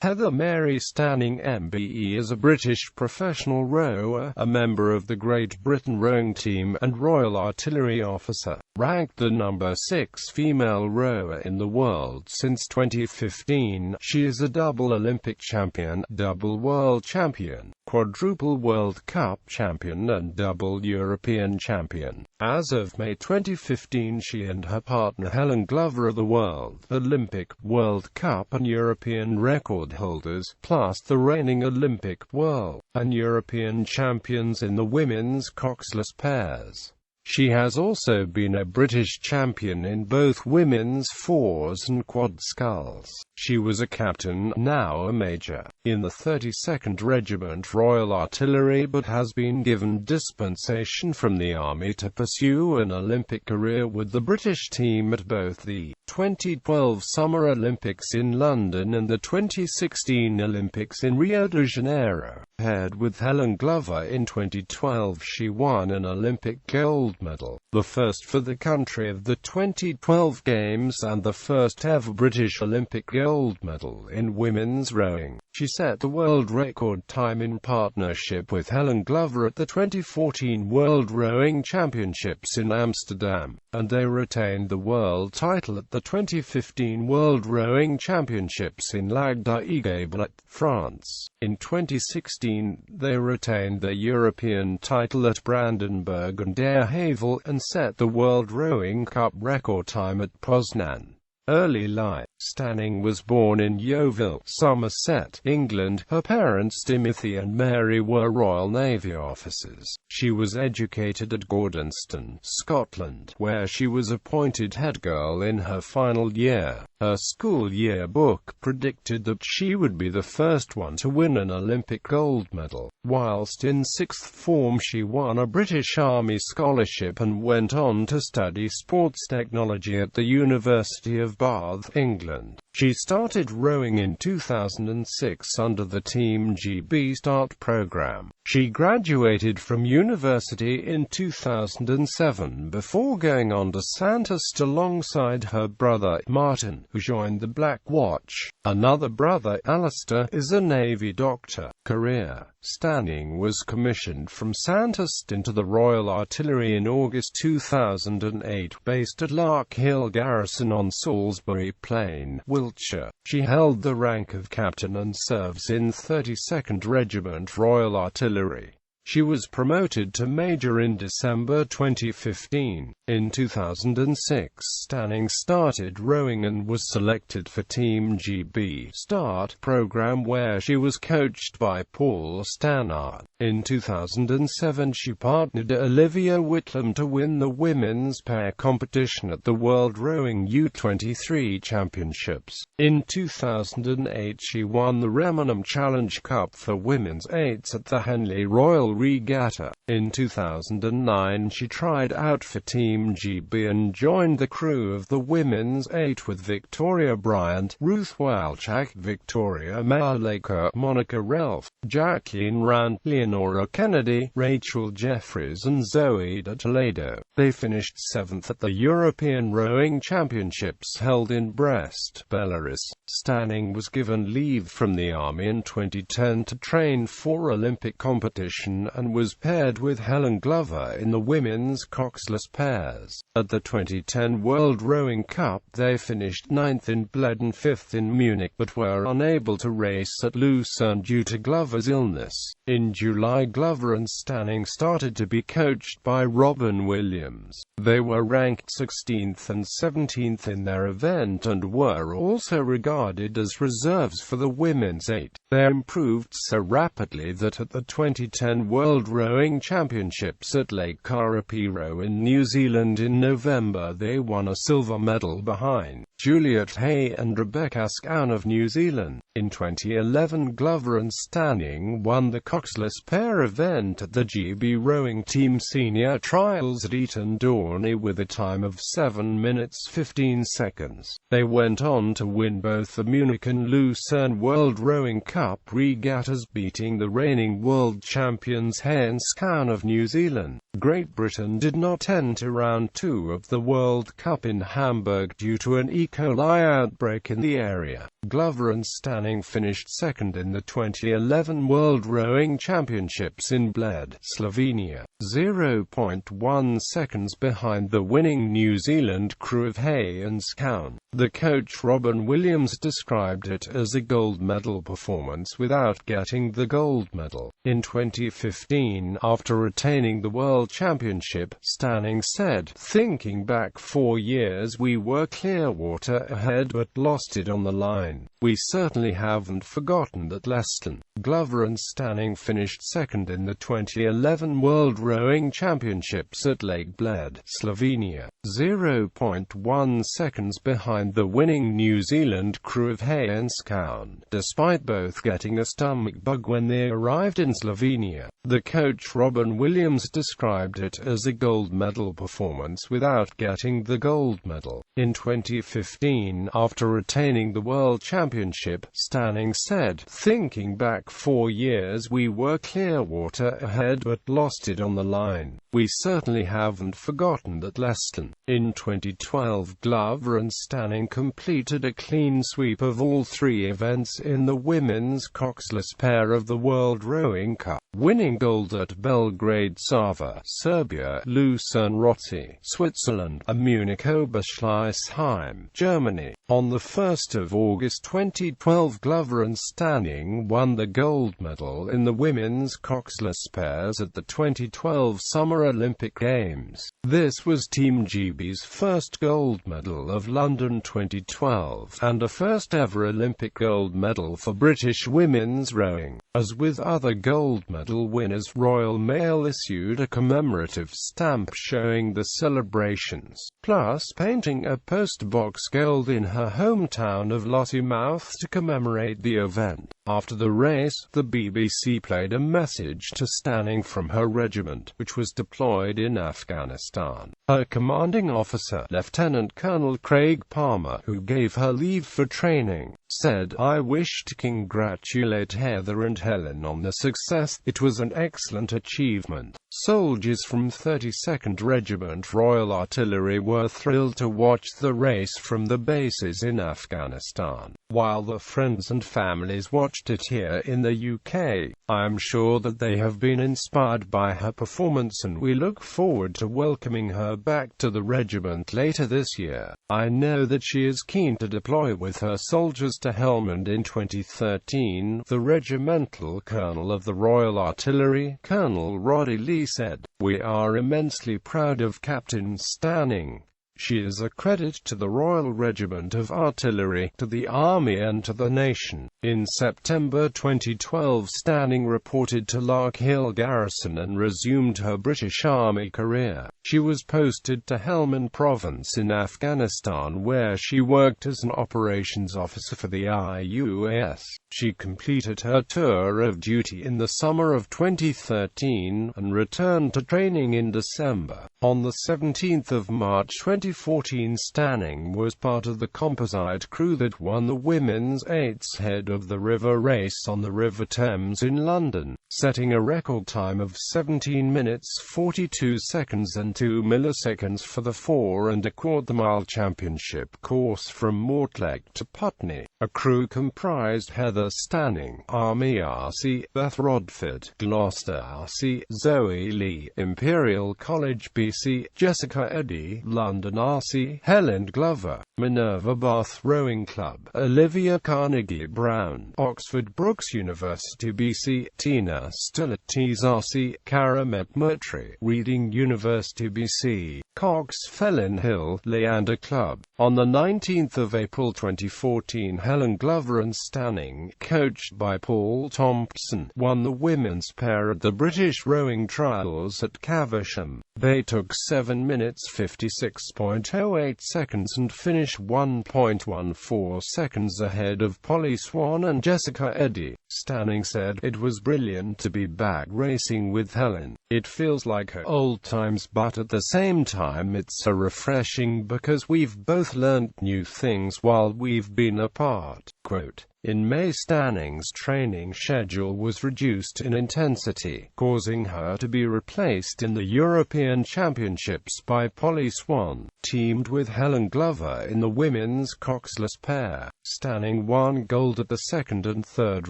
Mary Stanning MBE is a British professional rower, a member of the Great Britain rowing team, and Royal Artillery officer. Ranked the number 6 female rower in the world since 2015, she is a double Olympic champion, double world champion, quadruple World Cup champion and double European champion. As of May 2015, she and her partner Helen Glover are the world, Olympic, World Cup and European record holders, plus the reigning Olympic, world, and European champions in the women's coxless pairs. She has also been a British champion in both women's fours and quad sculls. She was a captain, now a major, in the 32nd Regiment Royal Artillery but has been given dispensation from the Army to pursue an Olympic career with the British team at both the 2012 Summer Olympics in London and the 2016 Olympics in Rio de Janeiro. Paired with Helen Glover in 2012, she won an Olympic gold medal, the first for the country of the 2012 Games and the first ever British Olympic gold medal in women's rowing. She set the world record time in partnership with Helen Glover at the 2014 World Rowing Championships in Amsterdam, and they retained the world title at the 2015 World Rowing Championships in Lac d'Aigueblat, France. In 2016, they retained the European title at Brandenburg and Der Havel, and set the World Rowing Cup record time at Poznan. Early life. Stanning was born in Yeovil, Somerset, England. Her parents Timothy and Mary were Royal Navy officers. She was educated at Gordonston, Scotland, where she was appointed head girl in her final year. Her school yearbook predicted that she would be the first one to win an Olympic gold medal. Whilst in sixth form, she won a British Army scholarship and went on to study sports technology at the University of Bath, England. She started rowing in 2006 under the Team GB Start program. She graduated from university in 2007 before going on to Sandhurst alongside her brother, Martin, who joined the Black Watch. Another brother, Alistair, is a Navy doctor. Career. Stanning was commissioned from Sandhurst into the Royal Artillery in August 2008, based at Lark Hill Garrison on Salisbury Plain, Wiltshire. She held the rank of captain and serves in 32nd Regiment Royal Artillery. She was promoted to major in December 2015. In 2006, Stanning started rowing and was selected for Team GB Start program, where she was coached by Paul Stannard. In 2007, she partnered Olivia Whitlam to win the women's pair competition at the World Rowing U23 Championships. In 2008, she won the Remenham Challenge Cup for women's eights at the Henley Royal Regatta. In 2009, she tried out for Team GB and joined the crew of the women's eight with Victoria Bryant, Ruth Walchak, Victoria Malaker, Monica Ralph, Jacqueline Rand, Leonora Kennedy, Rachel Jeffries and Zoe de Toledo. They finished 7th at the European Rowing Championships held in Brest, Belarus. Stanning was given leave from the Army in 2010 to train for Olympic competition and was paired with Helen Glover in the women's coxless pairs. At the 2010 World Rowing Cup, they finished 9th in Bled and 5th in Munich, but were unable to race at Lucerne due to Glover's illness. In July, Glover and Stanning started to be coached by Robin Williams. They were ranked 16th and 17th in their event and were also regarded as reserves for the women's eight. They improved so rapidly that at the 2010 World Rowing Championships at Lake Karapiro in New Zealand in November, they won a silver medal behind Juliet Hay and Rebecca Scown of New Zealand. In 2011, Glover and Stanning won the coxless pair event at the GB Rowing Team Senior Trials at Eton Dorney with a time of 7 minutes 15 seconds. They went on to win both the Munich and Lucerne World Rowing Cup regattas, beating the reigning world champions Hay and Scown of New Zealand. Great Britain did not enter round 2 of the World Cup in Hamburg due to an E. coli outbreak in the area. Glover and Stanning finished second in the 2011 World Rowing Championships in Bled, Slovenia, 0.1 seconds behind the winning New Zealand crew of Hay and Scown. The coach Robin Williams described it as a gold medal performance without getting the gold medal. In 2015, after retaining the World Championship, Stanning said, "Thinking back 4 years, we were clear water ahead but lost it on the line. We certainly haven't forgotten that lesson." Glover and Stanning finished second in the 2011 World Rowing Championships at Lake Bled, Slovenia, 0.1 seconds behind the winning New Zealand crew of Hay and Scown. Despite both getting a stomach bug when they arrived in Slovenia, the coach Robin Williams described it as a gold medal performance without getting the gold medal. In 2015, after retaining the World Championship, Stanning said, "Thinking back 4 years, we were clear water ahead but lost it on the line. We certainly haven't forgotten that lesson." In 2012, Glover and Stanning completed a clean sweep of all 3 events in the women's coxless pair of the World Rowing Cup, winning gold at Belgrade Sava, Serbia, Lucerne Rotty, Switzerland, and Munich Oberschleißheim, Germany. On the 1st of August 2012, Glover and Stanning won the gold medal in the women's coxless pairs at the 2012 Summer Olympic Games. This was Team GB's first gold medal of London 2012, and a first-ever Olympic gold medal for British women's rowing. As with other gold medal winners, Royal Mail issued a commemorative stamp showing the celebrations, plus painting a post-box gold in her hometown of Lossiemouth to commemorate the event. After the race, the BBC played a message to Stanning from her regiment, which was deployed in Afghanistan. Her commanding officer, Lieutenant Colonel Craig Palmer, who gave her leave for training, said, "I wish to congratulate Heather and Helen on the success. It was an excellent achievement." Soldiers from 32nd Regiment Royal Artillery were thrilled to watch the race from the bases in Afghanistan, while their friends and families watched it here in the UK. "I am sure that they have been inspired by her performance and we look forward to welcoming her back to the regiment later this year. I know that she is keen to deploy with her soldiers to Helmand in 2013, the regimental colonel of the Royal Artillery, Colonel Roddy Lee, said. "We are immensely proud of Captain Stanning. She is a credit to the Royal Regiment of Artillery, to the Army and to the nation." In September 2012, Stanning reported to Larkhill Garrison and resumed her British Army career. She was posted to Helmand Province in Afghanistan, where she worked as an operations officer for the IUAS. She completed her tour of duty in the summer of 2013, and returned to training in December. On the 17th of March 2014, Stanning was part of the composite crew that won the women's 8's head of the river race on the River Thames in London, setting a record time of 17 minutes 42 seconds and 2 milliseconds for the 4 1/4 mile championship course from Mortlake to Putney. A crew comprised Heather Stanning, Army RC, Beth Rodford, Gloucester RC, Zoe Lee, Imperial College BC, Jessica Eddy, London RC, Helen Glover, Minerva Bath Rowing Club, Olivia Carnegie Brown, Oxford Brookes University BC, Tina Stillett Tees RC, Cara McMurtry, Reading University BC, Cox Felin Hill, Leander Club. On the 19th of April 2014, Helen Glover and Stanning, coached by Paul Thompson, won the women's pair at the British Rowing Trials at Caversham. They took 7 minutes 56.08 seconds and finished 1.14 seconds ahead of Polly Swan and Jessica Eddy. Stanning said, "It was brilliant to be back racing with Helen. It feels like her old times, but at the same time it's so refreshing because we've both learned new things while we've been apart." Quote, In May, Stanning's training schedule was reduced in intensity, causing her to be replaced in the European Championships by Polly Swan, teamed with Helen Glover in the women's coxless pair. Stanning won gold at the second and third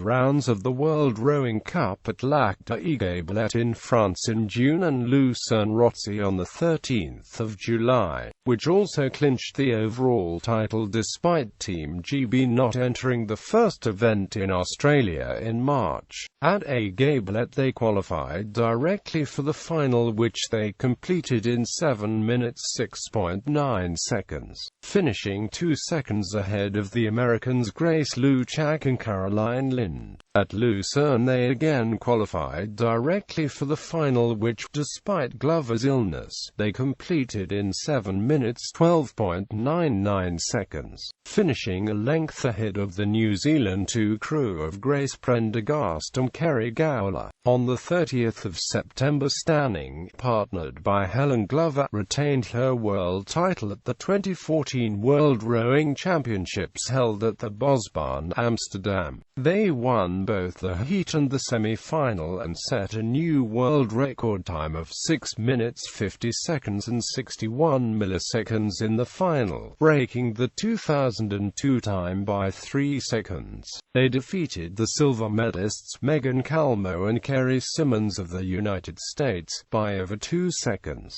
rounds of the World Rowing Cup at Lac des Gabelets in France in June and Lucerne-Rotzy on the 13th of July, which also clinched the overall title despite Team GB not entering the first event in Australia in March. At Les Gabelets they qualified directly for the final, which they completed in 7 minutes 6.9 seconds, finishing 2 seconds ahead of the Americans Grace Luchak and Caroline Lind. At Lucerne they again qualified directly for the final, which, despite Glover's illness, they completed in 7 minutes 12.99 seconds, finishing a length ahead of the New Zealand 2 crew of Grace Prendergast and Kerry Gowler. On the 30th of September, Stanning, partnered by Helen Glover, retained her world title at the 2014 World Rowing Championships held at the Bosbaan, Amsterdam. They won both the heat and the semi-final and set a new world record time of 6 minutes 50 seconds and 61 milliseconds in the final, breaking the 2002 time by 3 seconds. They defeated the silver medalists Megan Calmo and Kerry Simmons of the United States by over 2 seconds.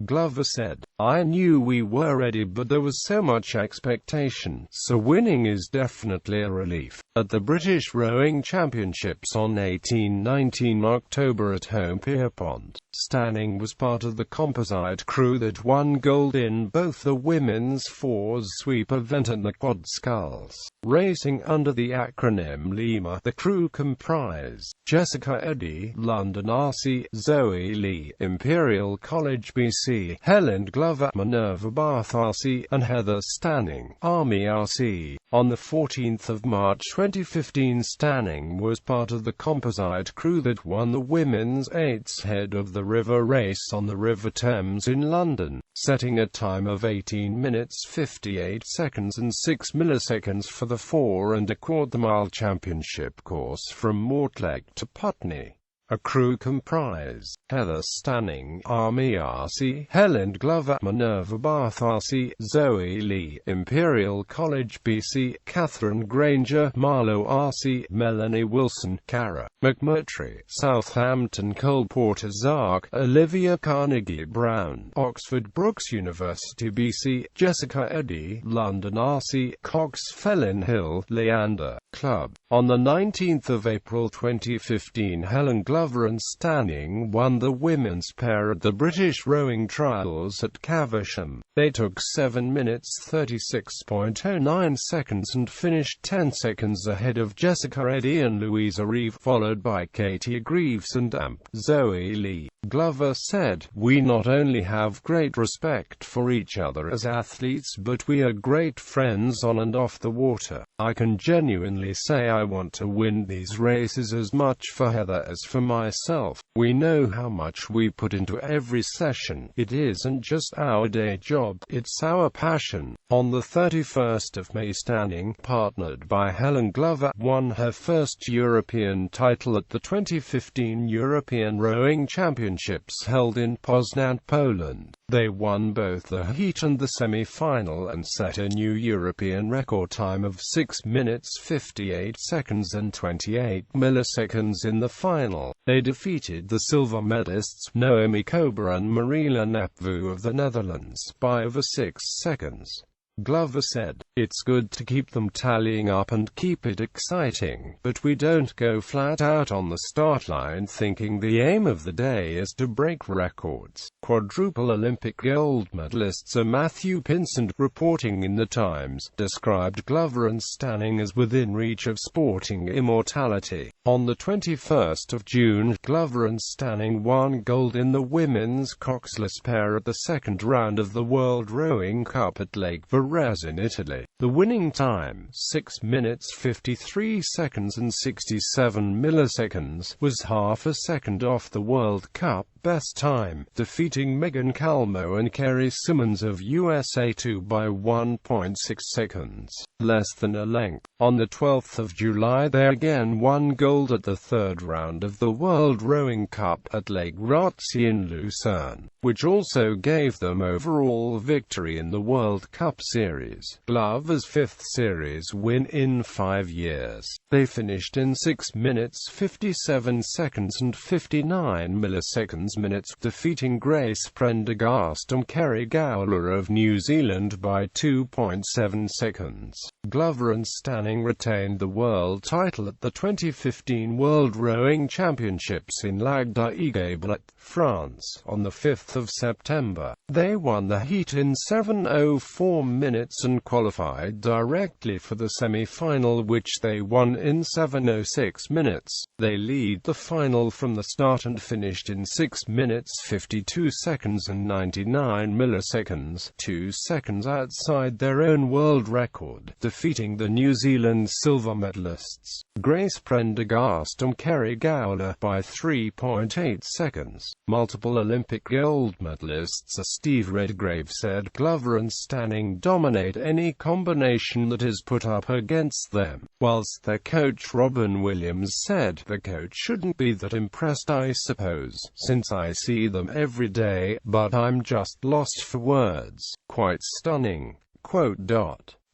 Glover said, "I knew we were ready, but there was so much expectation, so winning is definitely a relief." At the British Rowing Championships on 18-19 October at Home Pierpont, Stanning was part of the composite crew that won gold in both the women's fours sweep event and the quad sculls. Racing under the acronym LIMA, the crew comprised Jessica Eddy, London RC, Zoe Lee, Imperial College BC, Helen Glover, Minerva Bath RC, and Heather Stanning, Army RC. On the 14th of March 2015, Stanning was part of the composite crew that won the women's 8s head of the river race on the River Thames in London, setting a time of 18 minutes 58 seconds and 6 milliseconds for the 4 and a quarter mile championship course from Mortlake to Putney. A crew comprised Heather Stanning, Army RC, Helen Glover, Minerva Bath RC, Zoe Lee, Imperial College BC, Catherine Granger, Marlow RC, Melanie Wilson, Cara McMurtry, Southampton Cole Porter Zark, Olivia Carnegie Brown, Oxford Brookes University BC, Jessica Eddy, London RC, Cox Felin Hill, Leander Club. On the 19th of April 2015, Helen Glover and Stanning won the women's pair at the British Rowing Trials at Caversham. They took 7 minutes 36.09 seconds and finished 10 seconds ahead of Jessica Eddy and Louisa Reeve, followed by Katie Greaves and Amp. Zoe Lee. Glover said, "We not only have great respect for each other as athletes, but we are great friends on and off the water. I can genuinely say I want to win these races as much for Heather as for myself. We know how much we put into every session. It isn't just our day job, it's our passion." On the 31st of May, Stanning, partnered by Helen Glover, won her first European title at the 2015 European Rowing Championships held in Poznan, Poland. They won both the heat and the semi-final and set a new European record time of 6 minutes 58 seconds and 28 milliseconds in the final. They defeated the silver medalists Naomi Kober and Marila Nepvu of the Netherlands by over 6 seconds. Glover said, "It's good to keep them tallying up and keep it exciting, but we don't go flat out on the start line thinking the aim of the day is to break records." Quadruple Olympic gold medalists Matthew Pinsent, reporting in The Times, described Glover and Stanning as within reach of sporting immortality. On the 21st of June, Glover and Stanning won gold in the women's coxless pair at the second round of the World Rowing Cup at Lake Varese in Italy. The winning time, 6 minutes 53 seconds and 67 milliseconds, was half a second off the World Cup best time, defeating Megan Calmo and Kerry Simmons of USA 2 by 1.6 seconds, less than a length. On the 12th of July they again won gold at the third round of the World Rowing Cup at Lake Rothsay in Lucerne, which also gave them overall victory in the World Cup Series, Glover's fifth series win in 5 years. They finished in 6 minutes 57 seconds and 59 minutes, defeating Grace Prendergast and Kerry Gowler of New Zealand by 2.7 seconds. Glover and Stanning retained the world title at the 2015 World Rowing Championships in Lac d'Aigueblat, France, on the 5th of September. They won the heat in 7:04 minutes and qualified directly for the semi-final, which they won in 7:06 minutes. They lead the final from the start and finished in 6 minutes 52 seconds and 99 milliseconds, 2 seconds outside their own world record, defeating the New Zealand silver medalists, Grace Prendergast and Kerry Gowler, by 3.8 seconds. Multiple Olympic gold medalists Steve Redgrave said Glover and Stanning dominate any combination that is put up against them, whilst their coach Robin Williams said, "The coach shouldn't be that impressed, I suppose, since I see them every day, but I'm just lost for words. Quite stunning."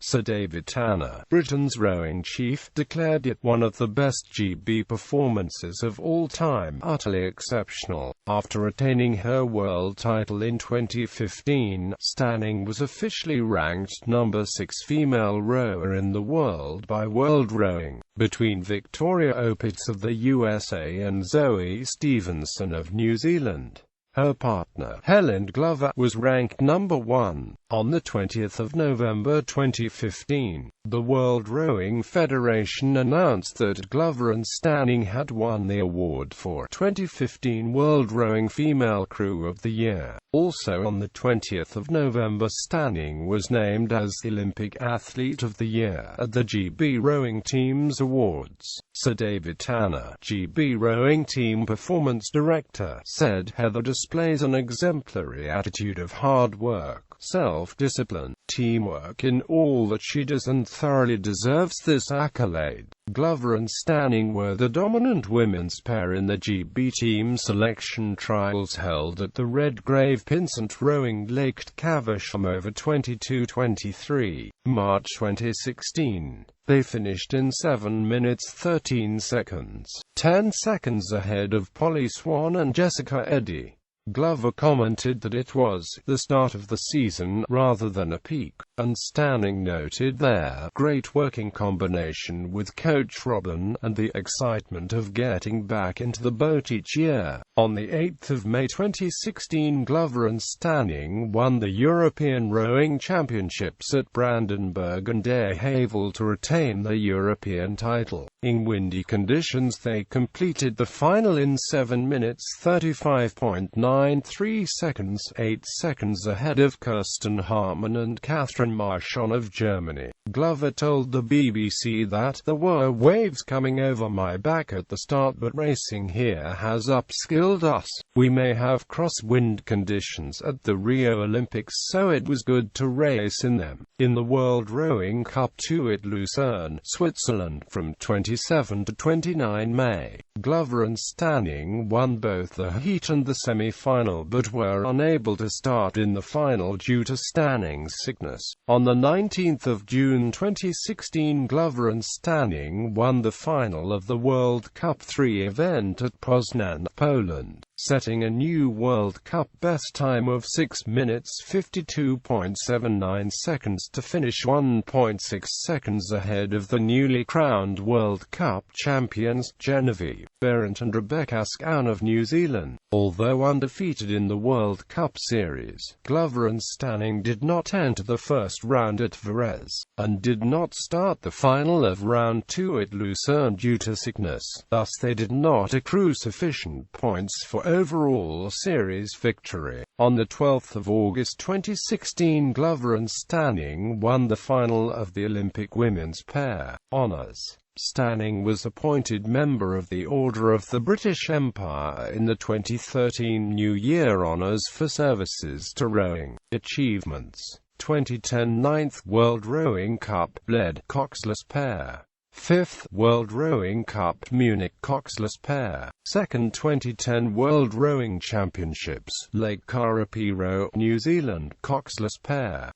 Sir David Tanner, Britain's rowing chief, declared it one of the best GB performances of all time, utterly exceptional. After retaining her world title in 2015, Stanning was officially ranked number 6 female rower in the world by World Rowing, between Victoria Opitz of the USA and Zoe Stevenson of New Zealand. Her partner, Helen Glover, was ranked number 1. On the 20th of November 2015, the World Rowing Federation announced that Glover and Stanning had won the award for 2015 World Rowing Female Crew of the Year. Also on the 20th of November, Stanning was named as the Olympic Athlete of the Year at the GB Rowing Teams Awards. Sir David Tanner, GB Rowing Team Performance Director, said Heather displays an exemplary attitude of hard work, self-discipline, teamwork in all that she does and thoroughly deserves this accolade. Glover and Stanning were the dominant women's pair in the GB team selection trials held at the Redgrave Pinsent Rowing Lake Caversham over 22-23, March 2016. They finished in 7 minutes 13 seconds, 10 seconds ahead of Polly Swan and Jessica Eddy. Glover commented that it was the start of the season rather than a peak, and Stanning noted their great working combination with coach Robin and the excitement of getting back into the boat each year. On the 8th of May 2016, Glover and Stanning won the European Rowing Championships at Brandenburg and De Havel to retain the European title. In windy conditions they completed the final in 7 minutes 35.93 seconds, 8 seconds ahead of Kirsten Hartmann and Catherine Marchon of Germany. Glover told the BBC that there were waves coming over my back at the start, but racing here has upskilled us. We may have crosswind conditions at the Rio Olympics, so it was good to race in them. In the World Rowing Cup 2 at Lucerne, Switzerland, from 27 to 29 May, Glover and Stanning won both the heat and the semi-final, but were unable to start in the final due to Stanning's sickness. On the 19th of June 2016, Glover and Stanning won the final of the World Cup 3 event at Poznan, Poland, setting a new World Cup best time of 6 minutes 52.79 seconds to finish 1.6 seconds ahead of the newly crowned World Cup champions, Genevieve Behrent and Rebecca Scown of New Zealand. Although undefeated in the World Cup Series, Glover and Stanning did not enter the first round at Varese, and did not start the final of round 2 at Lucerne due to sickness. Thus they did not accrue sufficient points for overall series victory. On the 12th of August 2016, Glover and Stanning won the final of the Olympic women's pair honors. Stanning was appointed member of the Order of the British Empire in the 2013 New Year Honours for services to rowing. Achievements: 2010 9th World Rowing Cup, lead, coxless pair. 5th World Rowing Cup, Munich, coxless pair. 2nd 2010 World Rowing Championships, Lake Karapiro, New Zealand, coxless pair.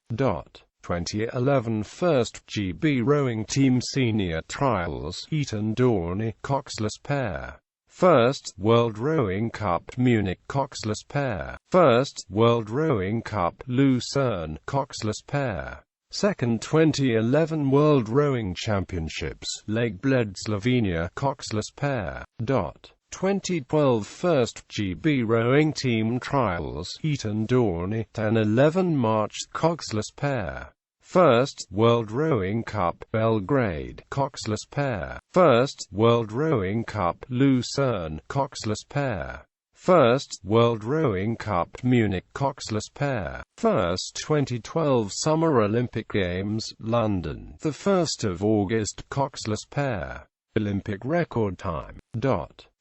2011 First GB Rowing Team Senior Trials, Eton Dorney, coxless pair. 1st World Rowing Cup, Munich, coxless pair. 1st World Rowing Cup, Lucerne, coxless pair. 2nd 2011 World Rowing Championships, Lake Bled, Slovenia, coxless pair. 2012 First GB Rowing Team Trials, Eton Dorney, 10-11 March, coxless pair. 1st World Rowing Cup, Belgrade, coxless pair. 1st World Rowing Cup, Lucerne, coxless pair. 1st World Rowing Cup, Munich, coxless pair. 1st 2012 Summer Olympic Games, London, the 1st of August, coxless pair. Olympic record time.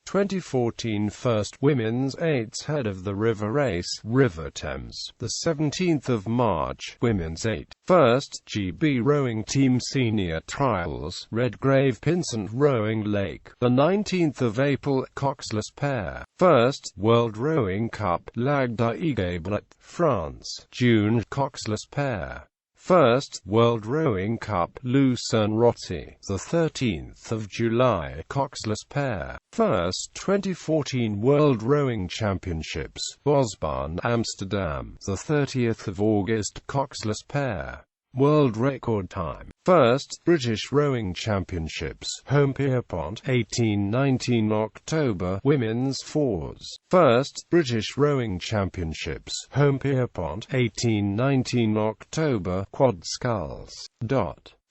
2014 First Women's 8s Head of the River Race, River Thames, the 17th of March, Women's 8. 1st GB Rowing Team Senior Trials, Redgrave Pinsent Rowing Lake, the 19th of April, coxless pair. 1st World Rowing Cup, Lac d'Aigueblat, France, June, coxless pair. 1st World Rowing Cup, Lucerne Rotti, the 13th of July, coxless pair. 1st 2014 World Rowing Championships, Bosbaan, Amsterdam, the 30th of August, coxless pair. World record time. 1st British Rowing Championships, Home-Pierpont, 18-19 October, Women's 4s. 1st British Rowing Championships, Home-Pierpont, 18-19 October, Quad Sculls.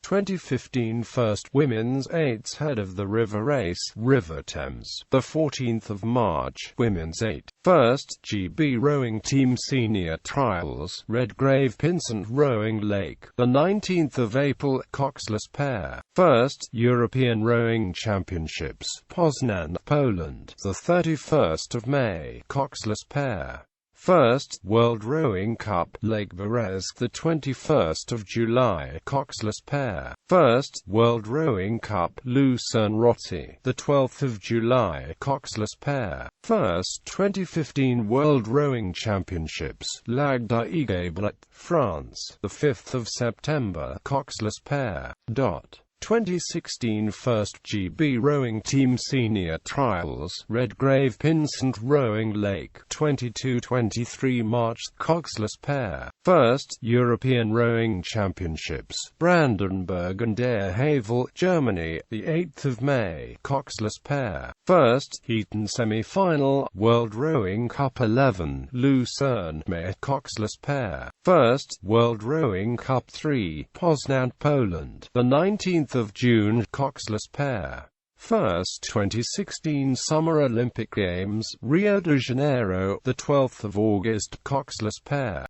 2015 First Women's 8s Head of the River Race, River Thames, the 14th of March, Women's 8. 1st GB Rowing Team Senior Trials, Redgrave Pinsent Rowing Lake, the 19th of April, coxless pair. 1st European Rowing Championships, Poznan, Poland, the 31st of May, coxless pair. 1st World Rowing Cup, Lake Berezk, the 21st of July, coxless pair. 1st World Rowing Cup, Lucerne Rotti, the 12th of July, coxless pair. 1st 2015 World Rowing Championships, Lac d'Aigueblat, France, the 5th of September, coxless pair. 2016 First GB Rowing Team Senior Trials, Redgrave Pinsent Rowing Lake, 22-23 March, coxless pair. 1st European Rowing Championships, Brandenburg and Der Havel, Germany, the 8th of May, coxless pair. 1st Eton semi-final, World Rowing Cup 11, Lucerne, May, coxless pair. 1st World Rowing Cup 3, Poznan, Poland, the 19th of June, coxless pair. 1st 2016 Summer Olympic Games, Rio de Janeiro, the 12th of August, coxless pair.